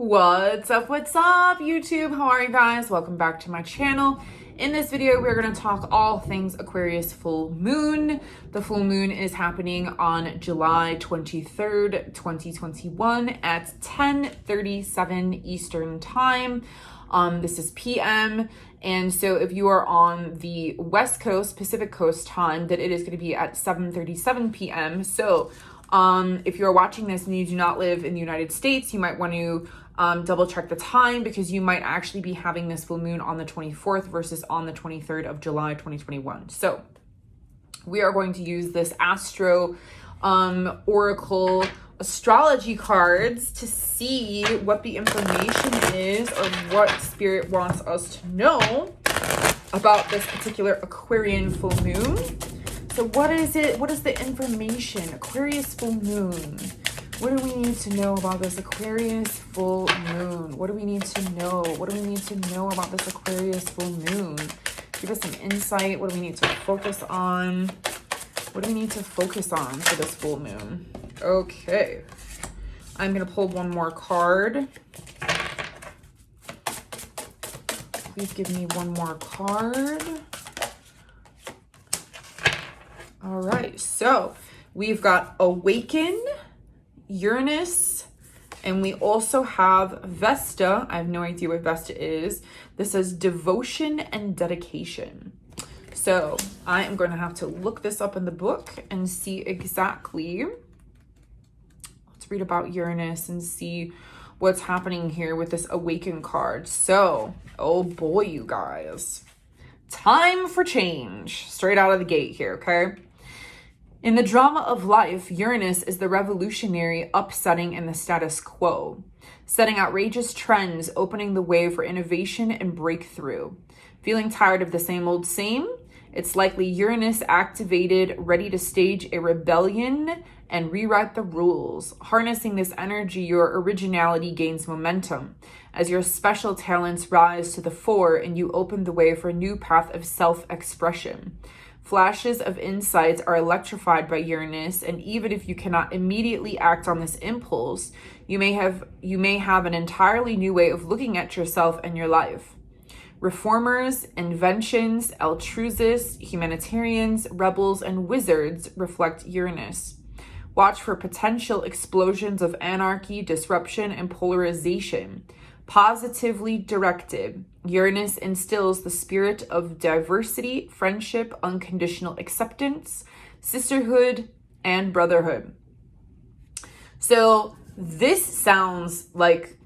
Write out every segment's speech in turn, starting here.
What's up, YouTube? How are you guys? Welcome back to my channel. In this video, we're going to talk all things Aquarius full moon. The full moon is happening on July 23rd, 2021 at 10:37 Eastern time. This is PM. And so if you are on the West Coast, Pacific Coast time, then it is going to be at 7:37 PM. So if you're watching this and you do not live in the United States, you might want to double check the time, because you might actually be having this full moon on the 24th versus on the 23rd of July 2021. So we are going to use this Astro Oracle astrology cards to see what the information is, or what Spirit wants us to know about this particular Aquarian full moon. So what is it? What is the information? Aquarius full moon. What do we need to know about this Aquarius full moon? What do we need to know? What do we need to know about this Aquarius full moon? Give us some insight. What do we need to focus on? What do we need to focus on for this full moon? Okay. I'm going to pull one more card. Please give me one more card. All right. So we've got Awaken, Uranus, and we also have Vesta. I have no idea what Vesta is. This says devotion and dedication. So I am going to have to look this up in the book and see exactly. Let's read about Uranus and see what's happening here with this Awaken card. So, oh boy, you guys. Time for change. Straight out of the gate here, okay? In the drama of life, Uranus is the revolutionary upsetting in the status quo, setting outrageous trends, opening the way for innovation and breakthrough. Feeling tired of the same old same? It's likely Uranus activated, ready to stage a rebellion and rewrite the rules. Harnessing this energy, your originality gains momentum as your special talents rise to the fore and you open the way for a new path of self-expression. Flashes of insights are electrified by Uranus, and even if you cannot immediately act on this impulse, you may have an entirely new way of looking at yourself and your life. Reformers, inventions, altruists, humanitarians, rebels, and wizards reflect Uranus. Watch for potential explosions of anarchy, disruption, and polarization. Positively directed, Uranus instills the spirit of diversity, friendship, unconditional acceptance, sisterhood, and brotherhood. So this sounds like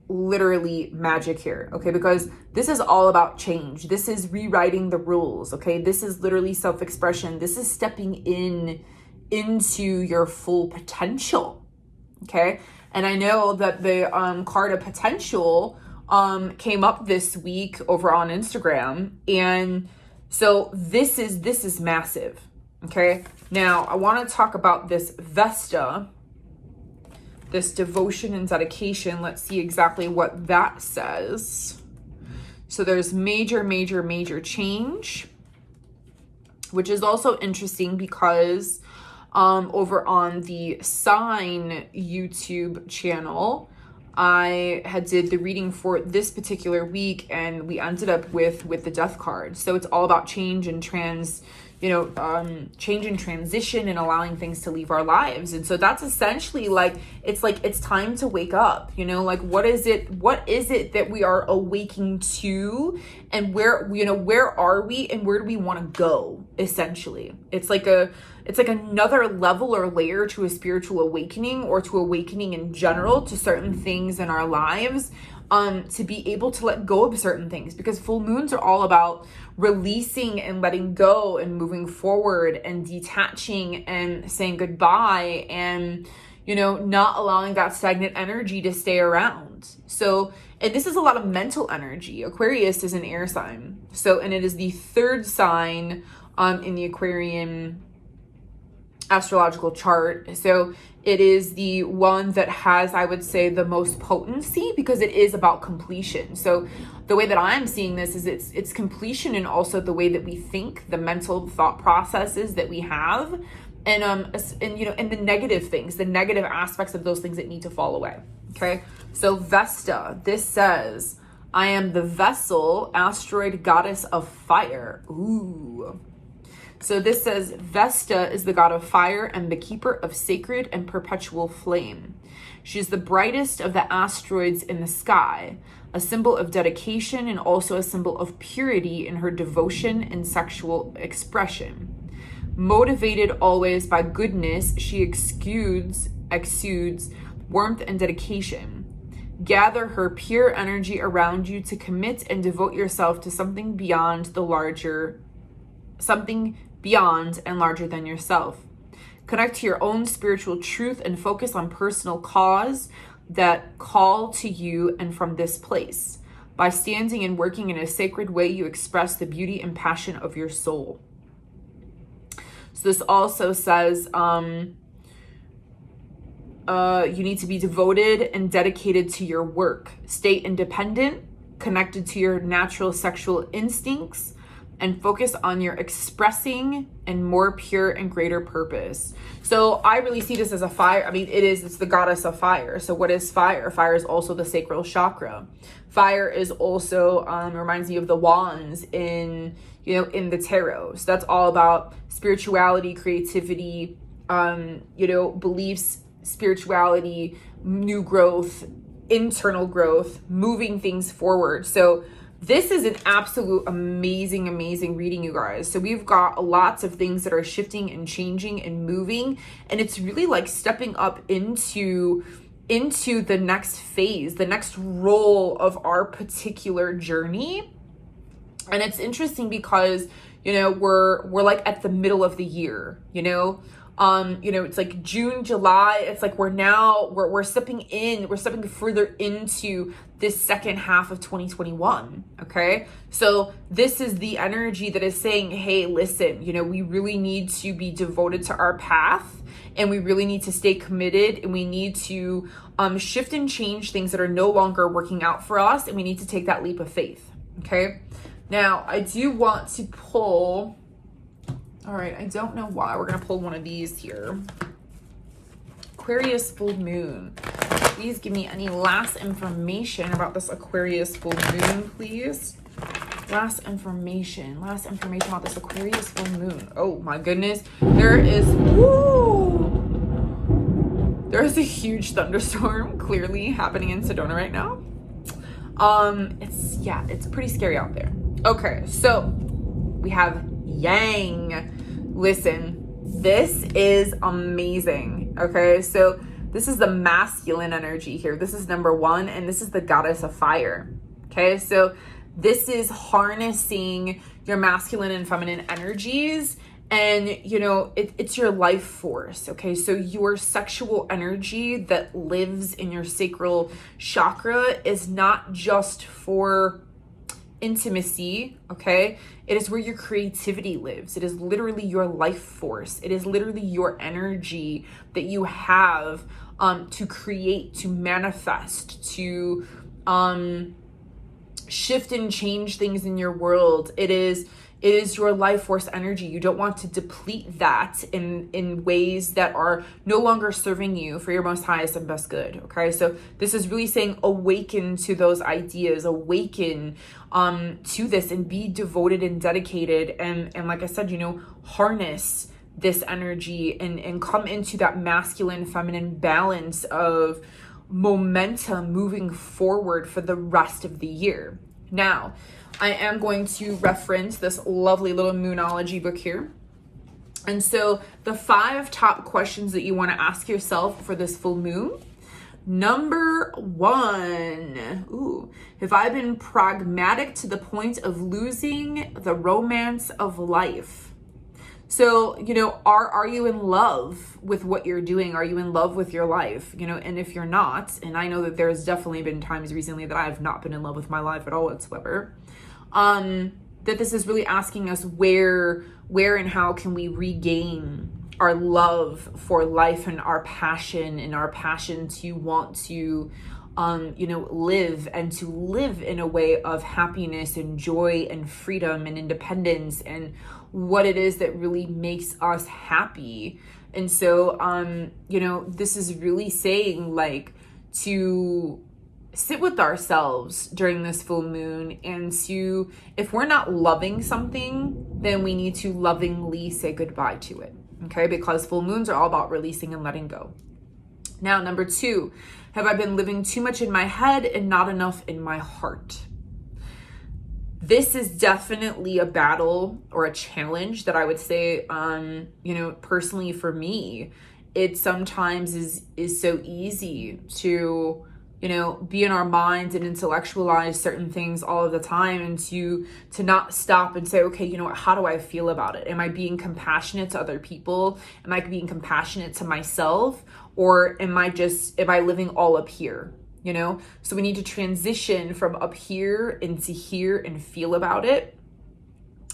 literally magic here, okay? Because this is all about change. This is rewriting the rules, okay? This is literally self-expression. This is stepping into your full potential, okay? And I know that the card of potential came up this week over on Instagram. And so this is massive. Okay. Now I want to talk about this Vesta, this devotion and dedication. Let's see exactly what that says. So there's major change, which is also interesting because over on the Sign YouTube channel, I did the reading for this particular week, and we ended up with the Death card. So it's all about change and change and transition and allowing things to leave our lives. And so that's essentially it's time to wake up, what is it that we are awaking to, and where are we and where do we want to go? Essentially, it's like another level or layer to a spiritual awakening, or to awakening in general to certain things in our lives, to be able to let go of certain things, because full moons are all about releasing and letting go and moving forward and detaching and saying goodbye, and not allowing that stagnant energy to stay around. So, and this is a lot of mental energy. Aquarius is an air sign, and it is the third sign in the Aquarian astrological chart. So it is the one that has, I would say, the most potency, because it is about completion. So the way that I'm seeing this is it's completion, and also the way that we think, the mental thought processes that we have, and the negative things, the negative aspects of those things that need to fall away. Okay. So Vesta, this says, I am the vessel, asteroid goddess of fire. Ooh. So this says Vesta is the god of fire and the keeper of sacred and perpetual flame. She's the brightest of the asteroids in the sky, a symbol of dedication and also a symbol of purity in her devotion and sexual expression. Motivated always by goodness, she exudes warmth and dedication. Gather her pure energy around you to commit and devote yourself to something beyond and larger than yourself. Connect to your own spiritual truth and focus on personal cause that call to you and from this place. By standing and working in a sacred way, you express the beauty and passion of your soul. So this also says, you need to be devoted and dedicated to your work. Stay independent, connected to your natural sexual instincts, and focus on your expressing and more pure and greater purpose. So I really see this as a fire. I mean, it's the goddess of fire. So what is fire? Fire is also the sacral chakra. Fire is also, reminds me of the wands in the tarot. So that's all about spirituality, creativity, beliefs, spirituality, new growth, internal growth, moving things forward. So this is an absolute amazing reading, you guys. So we've got lots of things that are shifting and changing and moving, and it's really like stepping up into the next phase, the next role of our particular journey. And it's interesting because, we're like at the middle of the year, it's like June, July. It's like we're stepping further into this second half of 2021. Okay. So this is the energy that is saying, hey, listen, we really need to be devoted to our path, and we really need to stay committed, and we need to shift and change things that are no longer working out for us. And we need to take that leap of faith. Okay. Now I do want to pull, all right, I don't know why. We're going to pull one of these here. Aquarius full moon. Please give me any last information about this Aquarius full moon, please. Last information about this Aquarius full moon. Oh my goodness. There's a huge thunderstorm clearly happening in Sedona right now. It's pretty scary out there. Okay, so we have Yang. Listen, this is amazing. Okay, so this is the masculine energy here. This is number one, and this is the goddess of fire. Okay, so this is harnessing your masculine and feminine energies, and it's your life force. Okay, so your sexual energy that lives in your sacral chakra is not just for intimacy. Okay, it is where your creativity lives. It is literally your life force. It is literally your energy that you have to create, to manifest, to shift and change things in your world. It is your life force energy. You don't want to deplete that in ways that are no longer serving you for your most highest and best good. Okay, so this is really saying awaken to those ideas, awaken to this, and be devoted and dedicated, and like I said, harness this energy and come into that masculine feminine balance of momentum moving forward for the rest of the year. Now, I am going to reference this lovely little moonology book here. And so the 5 top questions that you want to ask yourself for this full moon. Number 1, have I been pragmatic to the point of losing the romance of life? So, are you in love with what you're doing? Are you in love with your life? And if you're not, and I know that there's definitely been times recently that I've not been in love with my life at all whatsoever, that this is really asking us where and how can we regain our love for life and our passion to want to live, and to live in a way of happiness and joy and freedom and independence, and what it is that really makes us happy, And so, you know, this is really saying like to sit with ourselves during this full moon, and to, if we're not loving something, then we need to lovingly say goodbye to it. Okay, because full moons are all about releasing and letting go. Now, number 2, have I been living too much in my head and not enough in my heart? This is definitely a battle or a challenge that I would say, you know, personally for me, it sometimes is so easy to, you know, be in our minds and intellectualize certain things all of the time, and to not stop and say, okay, you know what, how do I feel about it? Am I being compassionate to other people? Am I being compassionate to myself? Or am I living all up here? You know, so we need to transition from up here into here and feel about it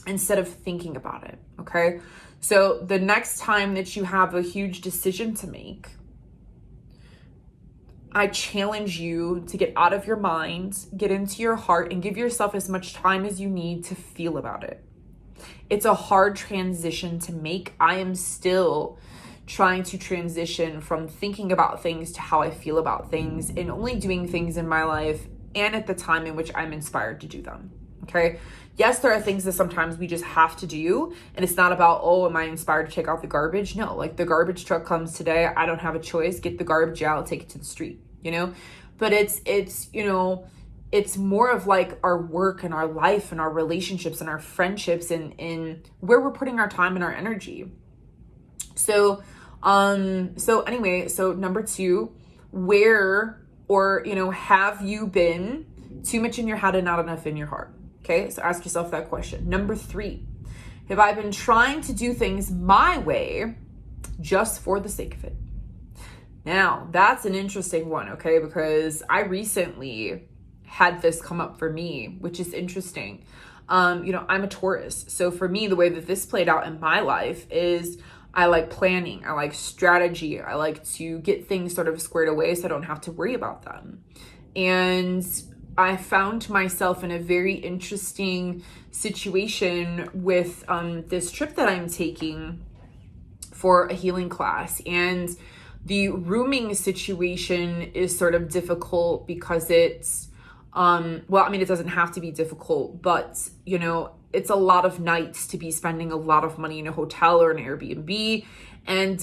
instead of thinking about it. Okay. So the next time that you have a huge decision to make, I challenge you to get out of your mind, get into your heart, and give yourself as much time as you need to feel about it. It's a hard transition to make. I am still trying to transition from thinking about things to how I feel about things, and only doing things in my life and at the time in which I'm inspired to do them. Okay. Yes, there are things that sometimes we just have to do, and it's not about, oh, am I inspired to take out the garbage? No, like the garbage truck comes today, I don't have a choice, get the garbage out, take it to the street, you know? But it's, you know, it's more of like our work and our life and our relationships and our friendships, and where we're putting our time and our energy. So anyway, so number 2, where, or, you know, have you been too much in your head and not enough in your heart? Okay. So ask yourself that question. Number 3, have I been trying to do things my way just for the sake of it? Now that's an interesting one. Okay. Because I recently had this come up for me, which is interesting. You know, I'm a Taurus. So for me, the way that this played out in my life is I like planning, I like strategy, I like to get things sort of squared away so I don't have to worry about them. And I found myself in a very interesting situation with this trip that I'm taking for a healing class. And the rooming situation is sort of difficult because it's, well, I mean, it doesn't have to be difficult, but, you know, it's a lot of nights to be spending a lot of money in a hotel or an Airbnb. And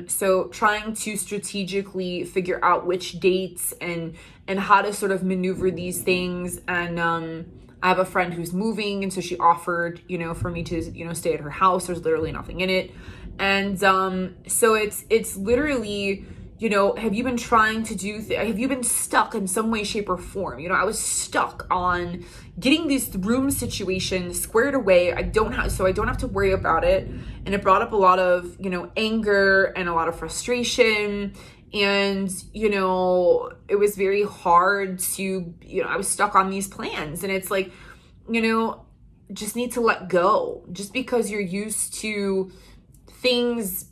so trying to strategically figure out which dates and how to sort of maneuver these things. And I have a friend who's moving, and so she offered, you know, for me to, you know, stay at her house. There's literally nothing in it. And so it's literally, you know, have you been trying to do, have you been stuck in some way, shape, or form? You know, I was stuck on getting this room situation squared away. I don't have to worry about it. And it brought up a lot of, you know, anger and a lot of frustration. And, you know, it was very hard to, you know, I was stuck on these plans. And it's like, you know, just need to let go. Just because you're used to things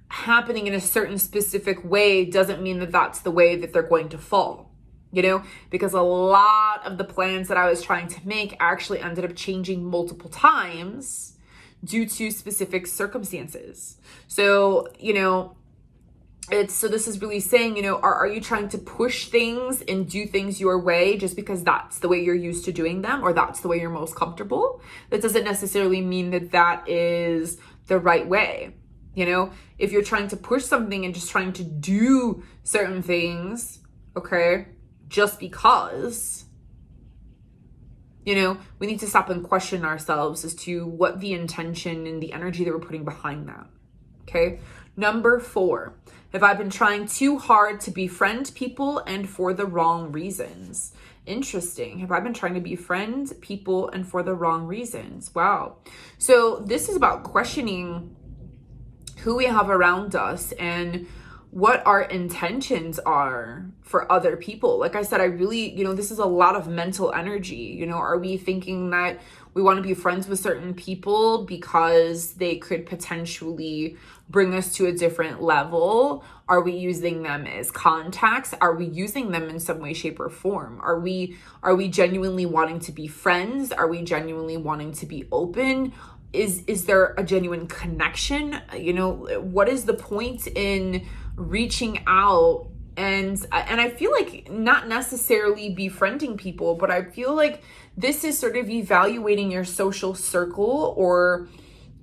happening in a certain specific way doesn't mean that that's the way that they're going to fall, you know, because a lot of the plans that I was trying to make actually ended up changing multiple times due to specific circumstances. So, you know, so this is really saying, you know, are you trying to push things and do things your way just because that's the way you're used to doing them, or that's the way you're most comfortable? That doesn't necessarily mean that that is the right way. You know, if you're trying to push something and just trying to do certain things, okay, just because, you know, we need to stop and question ourselves as to what the intention and the energy that we're putting behind that. Okay. Number 4, have I been trying too hard to befriend people and for the wrong reasons? Interesting. Have I been trying to befriend people and for the wrong reasons? Wow. So this is about questioning who we have around us and what our intentions are for other people. Like I said, I really, you know, this is a lot of mental energy. You know, are we thinking that we want to be friends with certain people because they could potentially bring us to a different level? Are we using them as contacts? Are we using them in some way, shape, or form? Are we genuinely wanting to be friends? Are we genuinely wanting to be open? is there a genuine connection? You know, what is the point in reaching out? And I feel like not necessarily befriending people, but I feel like this is sort of evaluating your social circle, or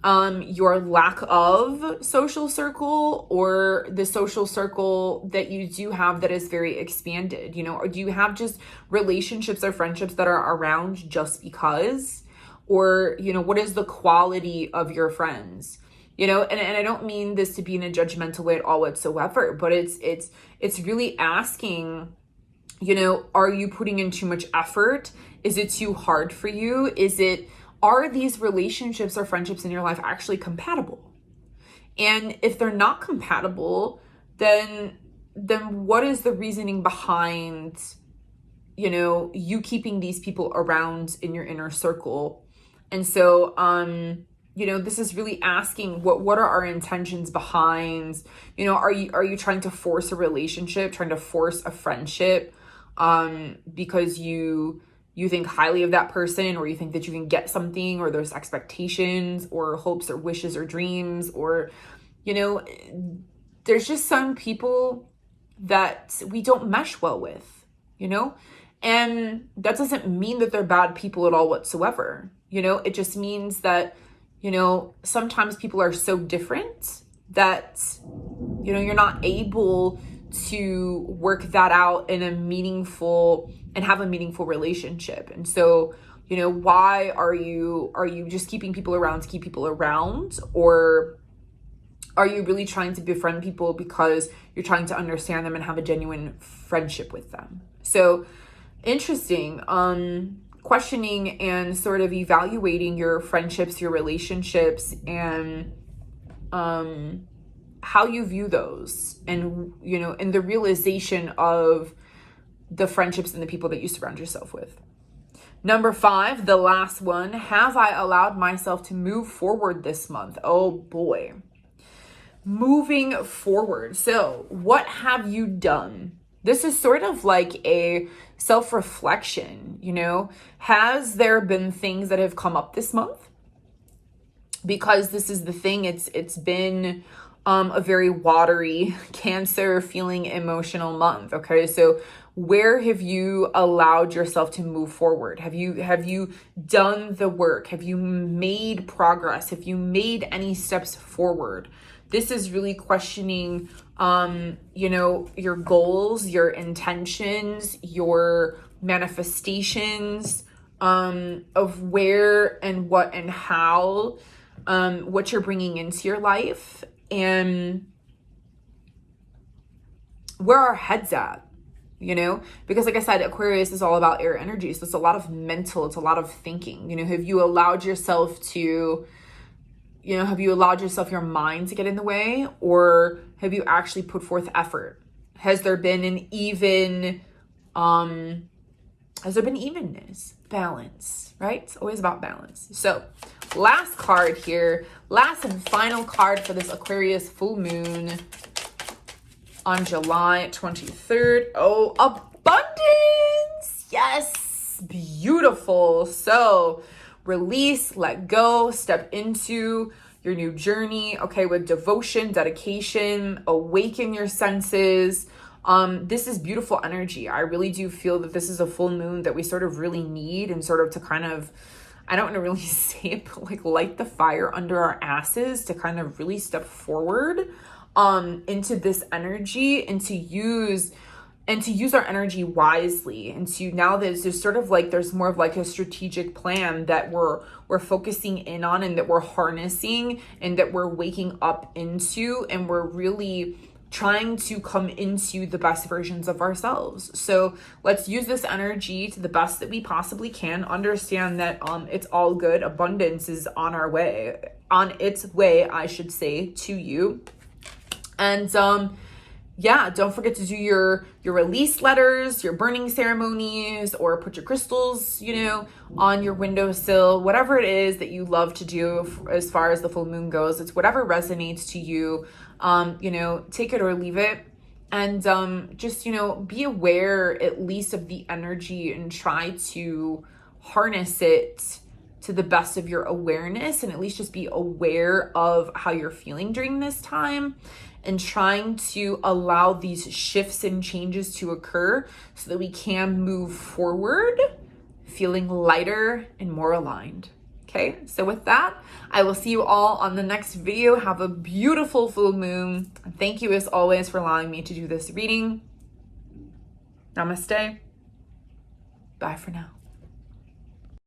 your lack of social circle, or the social circle that you do have that is very expanded, you know, or do you have just relationships or friendships that are around just because? Or, you know, what is the quality of your friends? You know, and I don't mean this to be in a judgmental way at all whatsoever, but it's really asking, you know, are you putting in too much effort? Is it too hard for you? Are these relationships or friendships in your life actually compatible? And if they're not compatible, then what is the reasoning behind, you know, you keeping these people around in your inner circle? And so, you know, this is really asking what are our intentions behind, you know, are you trying to force a relationship, trying to force a friendship, because you think highly of that person, or you think that you can get something, or there's expectations or hopes or wishes or dreams, or, you know, there's just some people that we don't mesh well with, you know, and that doesn't mean that they're bad people at all whatsoever. You know, it just means that, you know, sometimes people are so different that, you know, you're not able to work that out in a meaningful and have a meaningful relationship. And so, you know, why are you just keeping people around to keep people around? Or are you really trying to befriend people because you're trying to understand them and have a genuine friendship with them? So interesting. Questioning and sort of evaluating your friendships, your relationships, and how you view those, and, you know, and the realization of the friendships and the people that you surround yourself with. Number 5, the last one, have I allowed myself to move forward this month? Oh boy. Moving forward. So what have you done? This is sort of like a self-reflection, you know. Has there been things that have come up this month? Because this is the thing, it's been a very watery, Cancer feeling emotional month. Okay, so where have you allowed yourself to move forward? Have you done the work? Have you made progress? Have you made any steps forward? This is really questioning, you know, your goals, your intentions, your manifestations, of where and what and how, what you're bringing into your life, and where our head's at, you know, because like I said, Aquarius is all about air energy. So it's a lot of mental, it's a lot of thinking, you know. Have you allowed yourself to, you know, have you allowed yourself, your mind to get in the way, or have you actually put forth effort? Has there been an evenness, balance, right? It's always about balance. So last card here, last and final card for this Aquarius full moon on July 23rd. Oh, abundance. Yes, beautiful. So release, let go, step into your new journey, okay, with devotion, dedication, awaken your senses. This is beautiful energy. I really do feel that this is a full moon that we sort of really need, and sort of to kind of, I don't want to really say it, but like light the fire under our asses to kind of really step forward into this energy, and to use our energy wisely. And to now there's sort of like, there's more of like a strategic plan that we're focusing in on, and that we're harnessing, and that we're waking up into, and we're really trying to come into the best versions of ourselves. So let's use this energy to the best that we possibly can. Understand that it's all good. Abundance is on its way, I should say, to you. And yeah, don't forget to do your release letters, your burning ceremonies, or put your crystals, you know, on your windowsill, whatever it is that you love to do as far as the full moon goes. It's whatever resonates to you. You know, take it or leave it. And just, you know, be aware at least of the energy, and try to harness it to the best of your awareness, and at least just be aware of how you're feeling during this time, and trying to allow these shifts and changes to occur so that we can move forward feeling lighter and more aligned. Okay, so with that, I will see you all on the next video. Have a beautiful full moon. Thank you as always for allowing me to do this reading. Namaste. Bye for now.